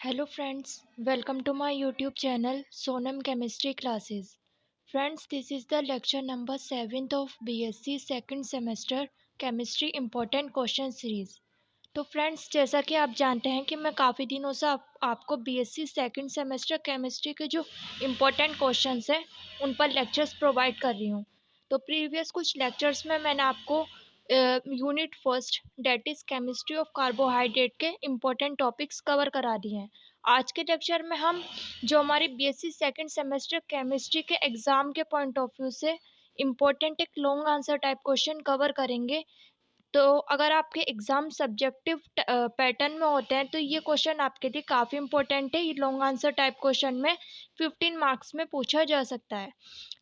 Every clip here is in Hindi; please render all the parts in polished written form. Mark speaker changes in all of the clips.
Speaker 1: Hello friends, welcome to my YouTube channel Sonam Chemistry Classes. Friends, this is the lecture number 7th of BSc second semester Chemistry Important Question Series. तो फ्रेंड्स, जैसा कि आप जानते हैं कि मैं काफ़ी दिनों से आपको बीएससी सेकंड सेमेस्टर केमिस्ट्री के जो इम्पोर्टेंट क्वेश्चंस हैं उन पर लेक्चर्स प्रोवाइड कर रही हूँ। तो प्रीवियस कुछ लेक्चर्स में मैंने आपको unit first that is chemistry of carbohydrate के इम्पोर्टेंट टॉपिक्स कवर करा दिए हैं। आज के लेक्चर में हम जो हमारी बीएससी सेकंड सेमेस्टर केमिस्ट्री के एग्ज़ाम के पॉइंट ऑफ व्यू से इम्पोर्टेंट एक long answer type question cover करेंगे। तो अगर आपके एग्ज़ाम सब्जेक्टिव पैटर्न में होते हैं तो ये क्वेश्चन आपके लिए काफ़ी इंपॉर्टेंट है। ये लॉन्ग आंसर टाइप क्वेश्चन में 15 मार्क्स में पूछा जा सकता है।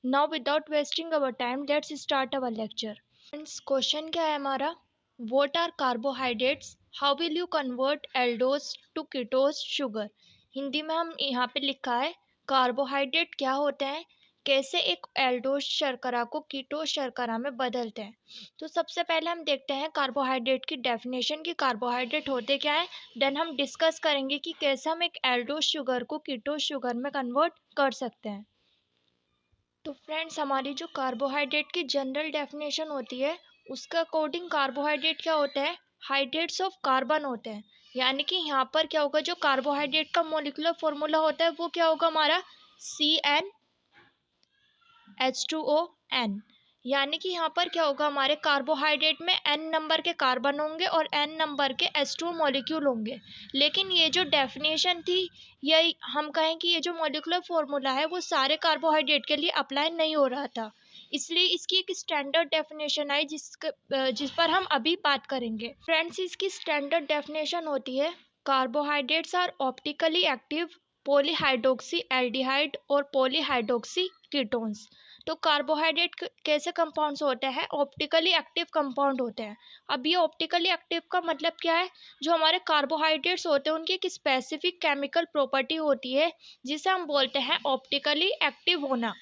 Speaker 1: Now without wasting our time let's start our lecture. Friends, question क्या है हमारा? What are carbohydrates? How will you convert aldose to ketose sugar? Hindi में हम यहाँ पे लिखा है कार्बोहाइड्रेट क्या होते हैं, कैसे एक एल्डोज शर्करा को कीटोज शर्करा में बदलते हैं। तो सबसे पहले हम देखते हैं कार्बोहाइड्रेट की डेफिनेशन कि कार्बोहाइड्रेट होते क्या है। देन हम डिस्कस करेंगे कि कैसे हम एक एल्डोज शुगर को कीटोज शुगर में कन्वर्ट कर सकते हैं। तो फ्रेंड्स, हमारी जो कार्बोहाइड्रेट की जनरल डेफिनेशन होती है उसके अकॉर्डिंग कार्बोहाइड्रेट क्या होता है, हाइड्रेट्स ऑफ कार्बन होते हैं। यानी कि यहाँ पर क्या होगा, जो कार्बोहाइड्रेट का मोलिकुलर फॉर्मूला होता है वो क्या होगा हमारा CnH2O। यानी कि यहाँ पर क्या होगा, हमारे कार्बोहाइड्रेट में n नंबर के कार्बन होंगे और n नंबर के H2O मॉलिक्यूल होंगे। लेकिन ये जो डेफिनेशन थी, या हम कहें कि ये जो मॉलिकुलर फॉर्मूला है वो सारे कार्बोहाइड्रेट के लिए अप्लाई नहीं हो रहा था। इसलिए इसकी एक स्टैंडर्ड डेफिनेशन आई जिस पर हम अभी बात करेंगे। फ्रेंड्स, इसकी स्टैंडर्ड डेफिनेशन होती है carbohydrates are optically active polyhydroxy aldehyde और पॉलीहाइड्रोक्सी कीटोन्स। तो कार्बोहाइड्रेट कैसे कंपाउंड्स होते हैं, ऑप्टिकली एक्टिव कंपाउंड होते हैं। अब ये ऑप्टिकली एक्टिव का मतलब क्या है, जो हमारे कार्बोहाइड्रेट्स होते हैं उनकी एक स्पेसिफिक केमिकल प्रॉपर्टी होती है जिसे हम बोलते हैं ऑप्टिकली एक्टिव होना।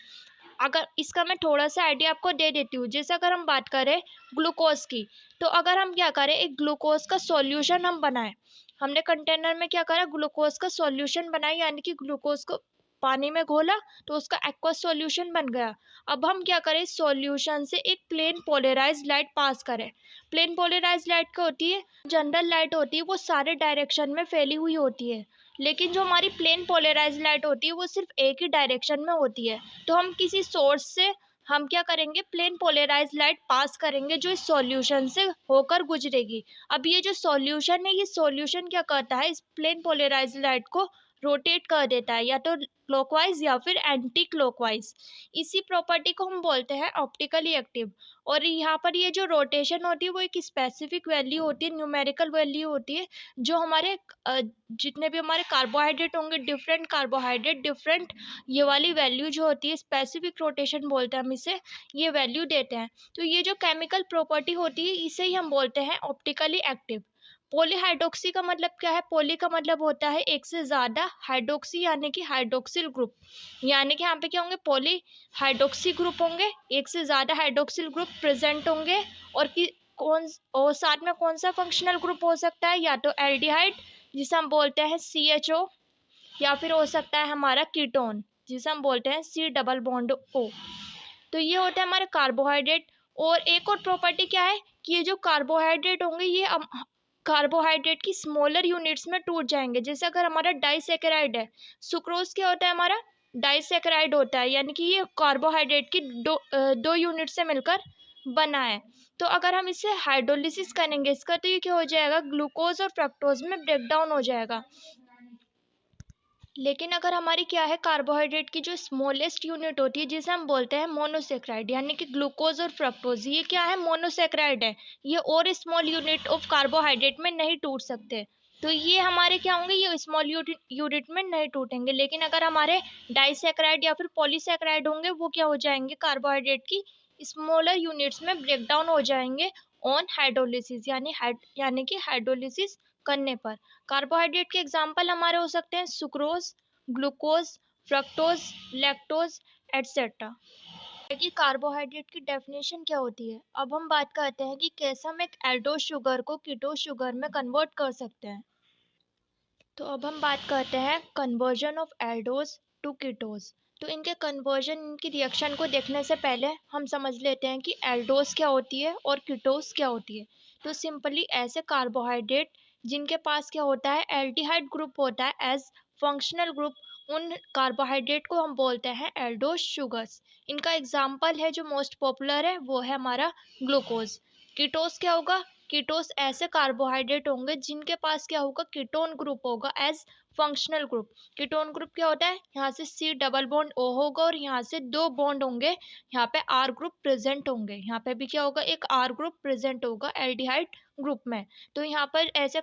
Speaker 1: अगर इसका मैं थोड़ा सा आइडिया आपको दे देती हूँ। जैसे अगर हम बात करें ग्लूकोज की, तो अगर हम क्या करें, एक ग्लूकोज का सॉल्यूशन हम बनाएं। हमने कंटेनर में क्या करा, ग्लूकोज का सॉल्यूशन बनाया, यानी कि ग्लूकोज को पानी में घोला तो उसका एक्वस सॉल्यूशन बन गया। अब हम क्या करें, सॉल्यूशन से एक प्लेन पोलराइज्ड लाइट पास करें। प्लेन पोलराइज्ड लाइट क्या होती है, जनरल लाइट होती है वो सारे डायरेक्शन में फैली हुई होती है। लेकिन जो हमारी प्लेन पोलराइज्ड लाइट होती है वो सिर्फ एक ही डायरेक्शन में होती है। तो हम किसी सोर्स से हम क्या करेंगे, प्लेन पोलराइज्ड लाइट पास करेंगे जो इस सॉल्यूशन से होकर गुजरेगी। अब ये जो सॉल्यूशन है, ये सॉल्यूशन क्या करता है, इस प्लेन पोलराइज्ड लाइट को रोटेट कर देता है, या तो क्लॉकवाइज या फिर एंटी क्लॉकवाइज। इसी प्रॉपर्टी को हम बोलते हैं ऑप्टिकली एक्टिव। और यहाँ पर ये जो रोटेशन होती है वो एक स्पेसिफिक वैल्यू होती है, न्यूमेरिकल वैल्यू होती है, जो हमारे जितने भी हमारे कार्बोहाइड्रेट होंगे, डिफरेंट कार्बोहाइड्रेट डिफरेंट ये वाली वैल्यू जो होती है, स्पेसिफिक रोटेशन बोलते हैं हम इसे, ये वैल्यू देते हैं। तो ये जो केमिकल प्रॉपर्टी होती है इसे ही हम बोलते हैं ऑप्टिकली एक्टिव। पॉलीहाइड्रोक्सी का मतलब क्या है, पॉली का मतलब होता है एक से ज़्यादा, हाइड्रोक्सी यानी कि हाइड्रोक्सिल ग्रुप। यानी कि यहाँ पे क्या होंगे, पॉली हाइड्रोक्सी ग्रुप होंगे, एक से ज़्यादा हाइड्रोक्सिल ग्रुप प्रेजेंट होंगे। और और साथ में कौन सा फंक्शनल ग्रुप हो सकता है, या तो एल्डिहाइड जिसे हम बोलते हैं CHO, या फिर हो सकता है हमारा कीटोन जिसे हम बोलते हैं C डबल बॉन्ड O। तो ये होता है हमारे कार्बोहाइड्रेट। और एक और प्रॉपर्टी क्या है कि ये जो कार्बोहाइड्रेट होंगे ये कार्बोहाइड्रेट की स्मॉलर यूनिट्स में टूट जाएंगे। जैसे अगर हमारा डाइसैकेराइड है, सुक्रोज क्या होता है हमारा, डाइसैकेराइड होता है, यानी कि ये कार्बोहाइड्रेट की दो यूनिट से मिलकर बना है। तो अगर हम इसे हाइड्रोलिसिस करेंगे इसका, तो ये क्या हो जाएगा, ग्लूकोज और फ्रक्टोज में ब्रेक डाउन हो जाएगा। लेकिन अगर हमारी क्या है, कार्बोहाइड्रेट की जो स्मॉलेस्ट यूनिट होती है जिसे हम बोलते हैं मोनोसेक्राइड, यानी कि ग्लूकोज और फ्रक्टोज, ये क्या है, मोनोसेक्राइड है। ये और स्मॉल यूनिट ऑफ कार्बोहाइड्रेट में नहीं टूट सकते। तो ये हमारे क्या होंगे, ये स्मॉल यूनिट में नहीं टूटेंगे। लेकिन अगर हमारे डाइसेक्राइड या फिर पॉलीसेक्राइड होंगे, वो क्या हो जाएंगे, कार्बोहाइड्रेट की स्मॉलर यूनिट्स में ब्रेक डाउन हो जाएंगे ऑन हाइड्रोलिसिस, यानी कि हाइड्रोलिसिस करने पर। कार्बोहाइड्रेट के एग्जाम्पल हमारे हो सकते हैं sucrose, glucose, fructose, lactose etcetera. कि कार्बोहाइड्रेट की डेफिनेशन क्या होती है। अब हम बात करते हैं कि कैसे हम एक एल्डोज शुगर को कीटोज शुगर में कन्वर्ट कर सकते हैं। तो अब हम बात करते हैं conversion of aldose to ketose. तो इनके कन्वर्जन, इनकी रिएक्शन को देखने से पहले हम समझ लेते हैं कि एल्डोज क्या होती है और कीटोज क्या होती है। तो सिंपली ऐसे कार्बोहाइड्रेट जिनके पास क्या होता है, एल्डिहाइड ग्रुप होता है एज फंक्शनल ग्रुप, उन कार्बोहाइड्रेट को हम बोलते हैं एल्डोज शुगर्स। इनका एग्जाम्पल है जो मोस्ट पॉपुलर है वो है हमारा ग्लूकोज। कीटोज क्या होगा, कीटोस ऐसे कार्बोहाइड्रेट होंगे जिनके पास क्या होगा, कीटोन ग्रुप होगा as functional group. Ketone group क्या होता है, यहाँ से C डबल बॉन्ड O होगा और यहाँ से दो बॉन्ड होंगे, यहाँ पे R ग्रुप प्रेजेंट होंगे, यहाँ पे भी क्या होगा, एक R ग्रुप प्रेजेंट होगा एल्डिहाइड ग्रुप में। तो यहाँ पर ऐसे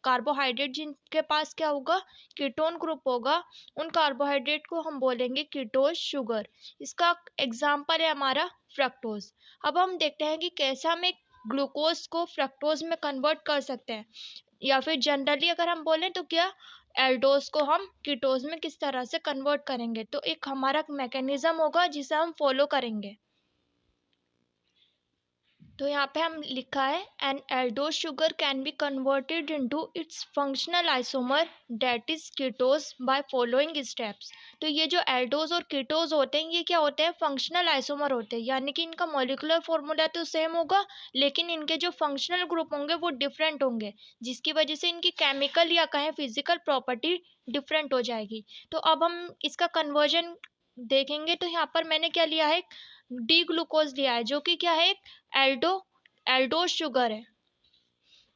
Speaker 1: कार्बोहाइड्रेट जिनके पास क्या होगा, कीटोन ग्रुप होगा, उन कार्बोहाइड्रेट को हम बोलेंगे कीटोज शुगर। इसका एग्जाम्पल है हमारा फ्रक्टोज। अब हम देखते हैं कि कैसे हम एक ग्लूकोज को फ्रक्टोज में कन्वर्ट कर सकते हैं, या फिर जनरली अगर हम बोलें तो क्या, एल्डोज को हम कीटोज में किस तरह से कन्वर्ट करेंगे। तो एक हमारा मैकेनिज्म होगा जिसे हम फॉलो करेंगे। तो यहाँ पे हम लिखा है an aldose sugar can be converted into its functional isomer that is ketose by following steps. तो ये जो एल्डोज और कीटोज होते हैं ये क्या होते हैं, फंक्शनल आइसोमर होते हैं, यानी कि इनका मॉलिक्यूलर फॉर्मूला तो सेम होगा लेकिन इनके जो फंक्शनल ग्रुप होंगे वो डिफरेंट होंगे, जिसकी वजह से इनकी केमिकल या कहें फिजिकल प्रॉपर्टी डिफरेंट हो जाएगी। तो अब हम इसका कन्वर्जन देखेंगे। तो यहाँ पर मैंने क्या लिया है, डी ग्लूकोज लिया है जो कि क्या है, एक एल्डो एल्डोज शुगर है।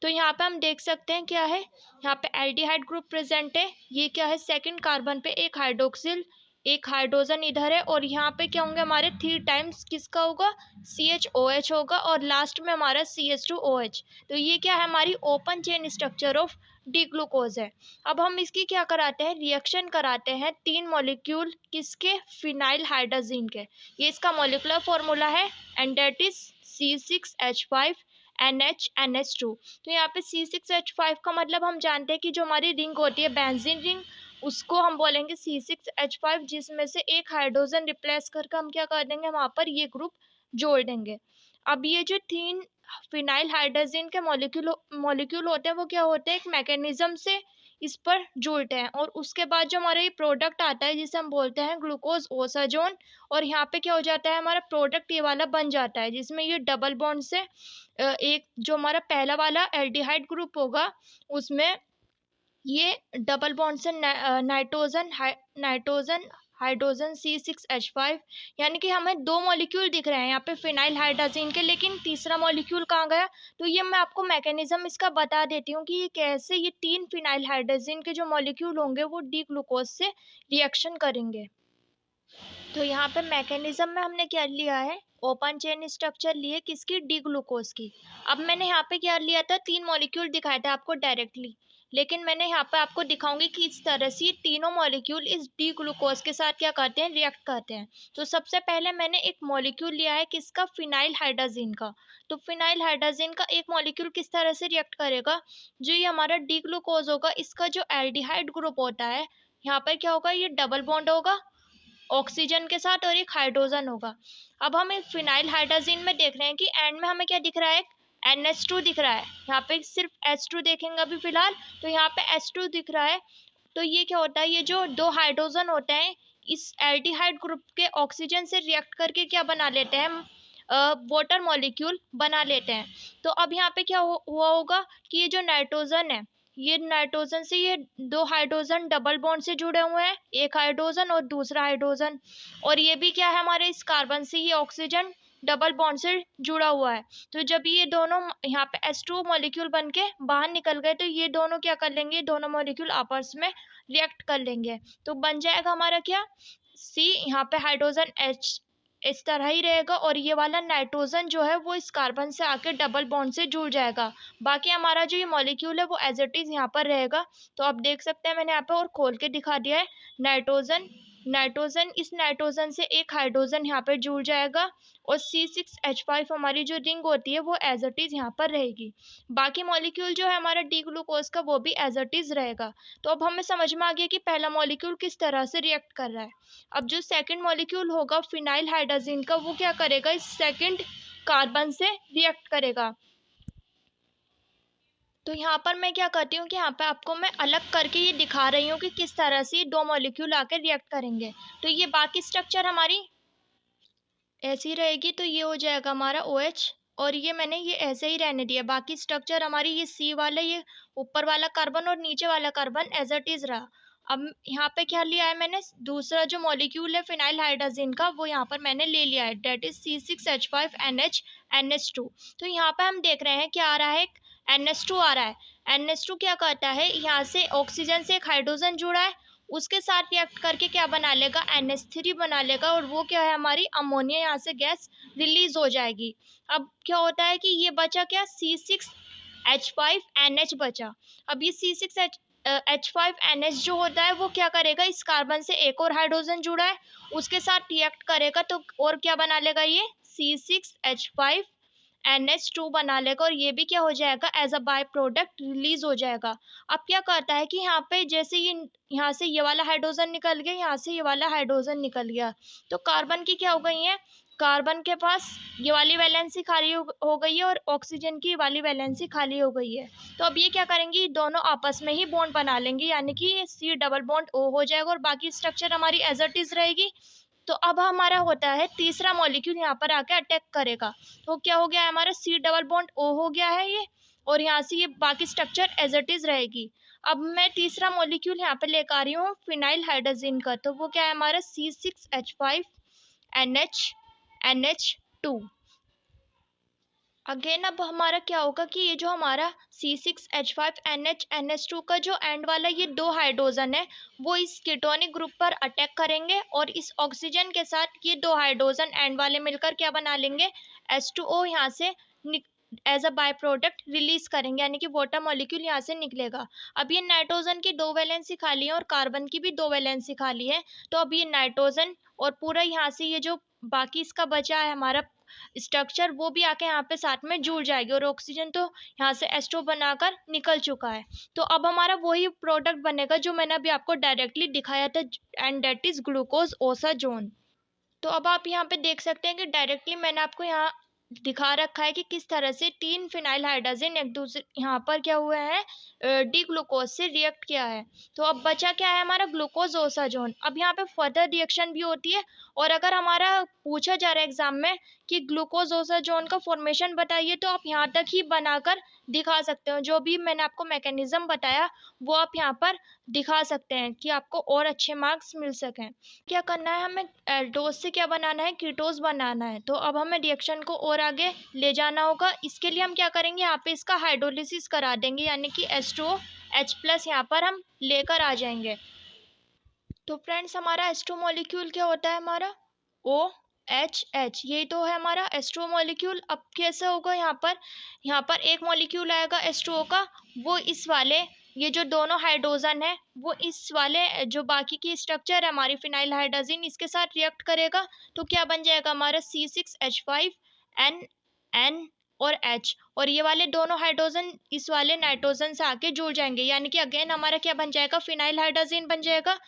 Speaker 1: तो यहाँ पे हम देख सकते हैं क्या है, यहाँ पे एल्डिहाइड ग्रुप प्रेजेंट है, ये क्या है, सेकंड कार्बन पे एक हाइड्रोक्सिल, एक हाइड्रोजन इधर है, और यहाँ पे क्या होंगे हमारे 3 टाइम्स किसका होगा, CHOH होगा, और लास्ट में हमारा CH2OH। तो ये क्या है, हमारी open chain structure of D glucose है। अब हम इसकी क्या कराते हैं, रिएक्शन कराते हैं 3 मॉलिक्यूल किसके, फिनाइल हाइड्रोजीन के। ये इसका मॉलिक्यूलर फॉर्मूला है and that is C6H5 NH2। तो यहाँ पे C6H5 का मतलब हम जानते हैं कि जो हमारी रिंग होती है बेंजीन रिंग, उसको हम बोलेंगे C6H5, जिसमें से एक हाइड्रोजन रिप्लेस करके हम क्या कर देंगे, वहाँ पर ये ग्रुप जोड़ देंगे। अब ये जो 3 फिनाइल हाइड्रोजन के मॉलिक्यूल होते हैं वो क्या होते हैं, एक मैकेनिज्म से इस पर जुड़ते हैं, और उसके बाद जो हमारा ये प्रोडक्ट आता है जिसे हम बोलते हैं ग्लूकोज ओसाजोन, और यहाँ पे क्या हो जाता है, हमारा प्रोडक्ट ये वाला बन जाता है जिसमें ये डबल बॉन्ड से एक जो हमारा पहला वाला एल्डिहाइड ग्रुप होगा उसमें ये डबल बॉन्ड से नाइट्रोजन हाइड्रोजन C6H5, यानी कि हमें 2 मॉलिक्यूल दिख रहे हैं यहाँ पे फिनाइल हाइड्रोजन के, लेकिन तीसरा मॉलिक्यूल कहाँ गया। तो ये मैं आपको मैकेनिज्म इसका बता देती हूँ कि ये कैसे, ये 3 फिनाइल हाइड्रोजन के जो मॉलिक्यूल होंगे वो डी ग्लूकोज से रिएक्शन करेंगे। तो यहाँ पे मैकेनिज्म में हमने क्या लिया है, ओपन चेन स्ट्रक्चर लिए किसकी, डी ग्लूकोज की। अब मैंने यहाँ पे क्या लिया था, 3 मॉलिक्यूल दिखाए थे आपको डायरेक्टली, लेकिन मैंने यहाँ पे आपको दिखाऊंगी कि इस तरह से ये तीनों मॉलिक्यूल इस डी ग्लूकोज के साथ क्या करते हैं, रिएक्ट करते हैं। तो सबसे पहले मैंने एक मॉलिक्यूल लिया है किसका, फिनाइल हाइड्रोजन का। तो फिनाइल हाइड्रोजन का एक मॉलिक्यूल किस तरह से रिएक्ट करेगा, जो ये हमारा डी ग्लूकोज होगा इसका जो एल्डिहाइड ग्रुप होता है, यहाँ पर क्या होगा, ये डबल बॉन्ड होगा ऑक्सीजन के साथ और एक हाइड्रोजन होगा। अब हम एक फिनाइल हाइड्रोजन में देख रहे हैं कि एंड में हमें क्या दिख रहा है, NH2 दिख रहा है, यहाँ पे सिर्फ H2 देखेंगे अभी फिलहाल, तो यहाँ पे H2 दिख रहा है। तो ये क्या होता है, ये जो 2 हाइड्रोजन होते हैं इस एल्डिहाइड ग्रुप के ऑक्सीजन से रिएक्ट करके क्या बना लेते हैं, वाटर मॉलिक्यूल बना लेते हैं। तो अब यहाँ पे क्या हुआ होगा कि ये जो नाइट्रोजन है, ये नाइट्रोजन से ये 2 हाइड्रोजन डबल बॉन्ड से जुड़े हुए हैं, एक हाइड्रोजन और दूसरा हाइड्रोजन, और ये भी क्या है, हमारे इस कार्बन से ये ऑक्सीजन डबल बॉन्ड से जुड़ा हुआ है। तो जब ये दोनों यहाँ पे H2 मॉलिक्यूल बन के बाहर निकल गए तो ये दोनों क्या कर लेंगे, दोनों मॉलिक्यूल आपस में रिएक्ट कर लेंगे, तो बन जाएगा हमारा क्या, C, यहाँ पे हाइड्रोजन H इस तरह ही रहेगा, और ये वाला नाइट्रोजन जो है वो इस कार्बन से आके डबल बॉन्ड से जुड़ जाएगा। बाकी हमारा जो ये मॉलिक्यूल है वो एज इट इज यहाँ पर रहेगा। तो आप देख सकते हैं मैंने यहाँ पे और खोल के दिखा दिया है, नाइट्रोजन नाइट्रोजन इस नाइट्रोजन से एक हाइड्रोजन यहाँ पर जुड़ जाएगा, और C6H5 हमारी जो रिंग होती है वो एज इट इज यहाँ पर रहेगी। बाकी मॉलिक्यूल जो है हमारा डी ग्लूकोज का वो भी एज इट इज रहेगा। तो अब हमें समझ में आ गया कि पहला मॉलिक्यूल किस तरह से रिएक्ट कर रहा है। अब जो सेकंड मॉलिक्यूल होगा फिनाइल हाइड्रोजन का, वो क्या करेगा, इस सेकंड कार्बन से रिएक्ट करेगा। तो यहाँ पर मैं क्या करती हूँ कि यहाँ पे आपको मैं अलग करके ये दिखा रही हूँ कि किस तरह से ये 2 मॉलिक्यूल आके रिएक्ट करेंगे। तो ये बाकी स्ट्रक्चर हमारी ऐसी रहेगी, तो ये हो जाएगा हमारा OH, और ये मैंने ये ऐसे ही रहने दिया। बाकी स्ट्रक्चर हमारी ये C वाला, ये ऊपर वाला कार्बन और नीचे वाला कार्बन एज इट इज रहा। अब यहाँ पे क्या लिया है मैंने, दूसरा जो मॉलिक्यूल है फिनाइल हाइड्रोजन का, वो यहाँ पर मैंने ले लिया है, डेट इज C6H5NH NH2। तो यहाँ पे हम देख रहे हैं क्या आ रहा है, NH2 आ रहा है। NH2 क्या कहता है, यहाँ से ऑक्सीजन से एक हाइड्रोजन जुड़ा है, उसके साथ रिएक्ट करके क्या बना लेगा, NH3 बना लेगा, और वो क्या है हमारी अमोनिया, यहाँ से गैस रिलीज हो जाएगी। अब क्या होता है कि ये बचा क्या, C6H5NH बचा। अब ये C6H5NH जो होता है वो क्या करेगा, इस कार्बन से एक और हाइड्रोजन जुड़ा है उसके साथ रिएक्ट करेगा, तो और क्या बना लेगा, ये C6H5NH2 बना लेगा, और ये भी क्या हो जाएगा, as a by product release हो जाएगा। अब क्या कहता है कि यहाँ पे जैसे ये यहाँ से ये वाला हाइड्रोजन निकल गया, यहाँ से ये वाला हाइड्रोजन निकल गया, तो कार्बन की क्या हो गई है, कार्बन के पास ये वाली वैलेंसी खाली हो गई है, और ऑक्सीजन की वाली वैलेंसी खाली हो गई है। तो अब ये क्या करेंगी, दोनों आपस में ही बॉन्ड बना लेंगे, यानी कि ये C डबल बॉन्ड O हो जाएगा, और बाकी स्ट्रक्चर हमारी एज इट इज रहेगी। तो अब हमारा होता है तीसरा मॉलिक्यूल यहाँ पर आके अटैक करेगा, तो क्या हो गया है हमारा, C डबल बॉन्ड O हो गया है ये, और यहाँ से ये बाकी स्ट्रक्चर एज इट इज रहेगी। अब मैं तीसरा मॉलिक्यूल यहाँ पे लेकर आ रही हूँ फिनाइल हाइड्रोजन का, तो वो क्या है हमारा C6H5NH2। अगेन अब हमारा क्या होगा कि ये जो हमारा C6H5NH NH2 का जो एंड वाला ये 2 हाइड्रोजन है, वो इस कीटोनिक ग्रुप पर अटैक करेंगे, और इस ऑक्सीजन के साथ ये 2 हाइड्रोजन एंड वाले मिलकर क्या बना लेंगे, H2O यहाँ से as a by product release करेंगे, यानी कि वाटर मॉलिक्यूल यहाँ से निकलेगा। अब ये नाइट्रोजन की 2 वैलेंसी खाली है और कार्बन की भी 2 वैलेंसी खाली है, तो अब ये नाइट्रोजन और पूरा यहाँ से ये जो बाकी इसका बचा है हमारा स्ट्रक्चर, वो भी आके यहाँ पे साथ में जुड़ जाएगी, और ऑक्सीजन तो यहाँ से H2 बनाकर निकल चुका है। तो अब हमारा वही प्रोडक्ट बनेगा जो मैंने अभी आपको डायरेक्टली दिखाया था, and that is glucose osazone. तो अब आप यहाँ पे देख सकते हैं कि डायरेक्टली मैंने आपको यहाँ दिखा रखा है कि किस तरह से 3 फिनाइल हाइड्रोजन एक दूसरे यहाँ पर क्या हुआ है, डी ग्लूकोज से रिएक्ट किया है। तो अब बचा क्या है हमारा, ग्लूकोज ओसाजोन। अब यहाँ पे फर्दर रिएक्शन भी होती है, और अगर हमारा पूछा जा रहा है एग्जाम में कि ग्लूकोज ओसाजोन का फॉर्मेशन बताइए, तो आप यहाँ तक ही बनाकर दिखा सकते हो। जो भी मैंने आपको मैकेनिज्म बताया वो आप यहाँ पर दिखा सकते हैं कि आपको और अच्छे मार्क्स मिल सकें। क्या करना है, हमें एल्डोज से क्या बनाना है, कीटोज बनाना है। तो अब हमें रिएक्शन को और आगे ले जाना होगा। इसके लिए हम क्या करेंगे, यहाँ पे इसका हाइड्रोलिसिस करा देंगे, यानी कि H2O H+ यहाँ पर हम लेकर आ जाएंगे। तो फ्रेंड्स हमारा H2 मॉलिक्यूल क्या होता है, हमारा OHH, ये तो है हमारा H2O मॉलिक्यूल। अब कैसे होगा, यहाँ पर एक मॉलिक्यूल आएगा H2O का, वो इस वाले ये जो दोनों हाइड्रोजन है वो इस वाले जो बाकी की स्ट्रक्चर है हमारी फिनाइल हाइड्रोजन, इसके साथ रिएक्ट करेगा, तो क्या बन जाएगा हमारा C6H5N और H, और ये वाले दोनों हाइड्रोजन इस वाले नाइट्रोजन से आके जुड़ जाएंगे, यानी कि अगेन हमारा क्या बन जाएगा, फिनाइल हाइड्रोजन बन जाएगा,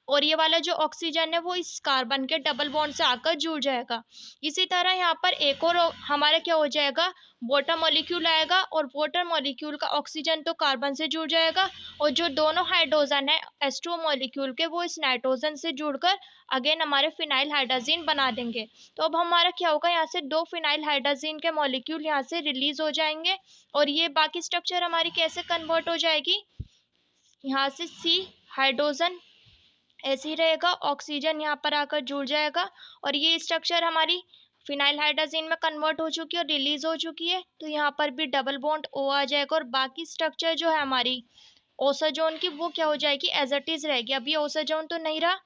Speaker 1: और ये वाला जो ऑक्सीजन है वो इस कार्बन के डबल बॉन्ड से आकर जुड़ जाएगा। इसी तरह यहाँ पर एक और हमारा क्या हो जाएगा, वाटर मॉलिक्यूल आएगा, और वाटर मॉलिक्यूल का ऑक्सीजन तो कार्बन से जुड़ जाएगा, और जो दोनों हाइड्रोजन है H2O मॉलिक्यूल के, वो इस नाइट्रोजन से जुड़कर अगेन हमारे फिनाइल हाइड्रोजन बना देंगे। तो अब हमारा क्या होगा, यहाँ से 2 फिनाइल हाइड्रोजन के मॉलिक्यूल यहाँ से रिलीज हो जाएंगे, और ये बाकी स्ट्रक्चर हमारी कैसे कन्वर्ट हो जाएगी, यहाँ से C हाइड्रोजन ऐसे ही रहेगा, ऑक्सीजन यहाँ पर आकर जुड़ जाएगा, और ये स्ट्रक्चर हमारी फिनाइल हाइड्रोजन में कन्वर्ट हो चुकी है और रिलीज हो चुकी है, तो यहाँ पर भी डबल बॉन्ड O आ जाएगा, और बाकी स्ट्रक्चर जो है हमारी ओसाजोन की वो क्या हो जाएगी, एज इट इज रहेगी। अब ये ओसाजोन तो नहीं रहा।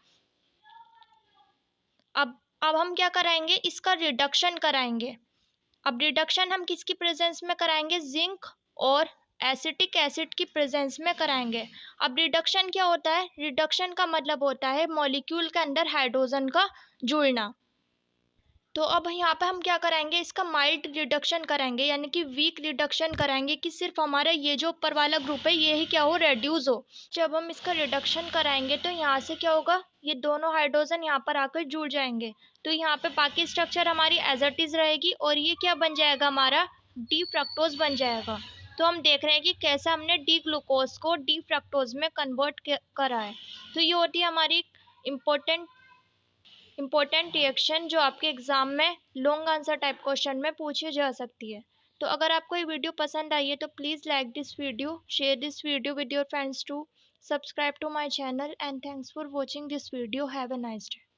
Speaker 1: अब हम क्या कराएंगे, इसका रिडक्शन कराएंगे। अब रिडक्शन हम किसकी प्रेजेंस में कराएंगे, जिंक और एसिटिक एसिड की प्रेजेंस में कराएंगे। अब रिडक्शन क्या होता है, रिडक्शन का मतलब होता है मॉलिक्यूल के अंदर हाइड्रोजन का जुड़ना। तो अब यहाँ पे हम क्या कराएंगे, इसका माइल्ड रिडक्शन कराएंगे, यानी कि वीक रिडक्शन कराएंगे, कि सिर्फ हमारा ये जो ऊपर वाला ग्रुप है ये ही क्या हो, रेड्यूस हो। जब हम इसका रिडक्शन कराएंगे तो यहाँ से क्या होगा, ये दोनों हाइड्रोजन यहाँ पर आकर जुड़ जाएंगे, तो यहाँ पे बाकी स्ट्रक्चर हमारी एज इट इज रहेगी, और ये क्या बन जाएगा, हमारा डी फ्रक्टोज बन जाएगा। तो हम देख रहे हैं कि कैसे हमने डी ग्लूकोज को डी फ्रक्टोज में कन्वर्ट करा है। तो ये होती है हमारी इम्पोर्टेंट रिएक्शन जो आपके एग्जाम में लॉन्ग आंसर टाइप क्वेश्चन में पूछी जा सकती है। तो अगर आपको ये वीडियो पसंद आई है तो please like this video, share this video with your friends too, subscribe to my channel and thanks for watching this video. Have a nice day.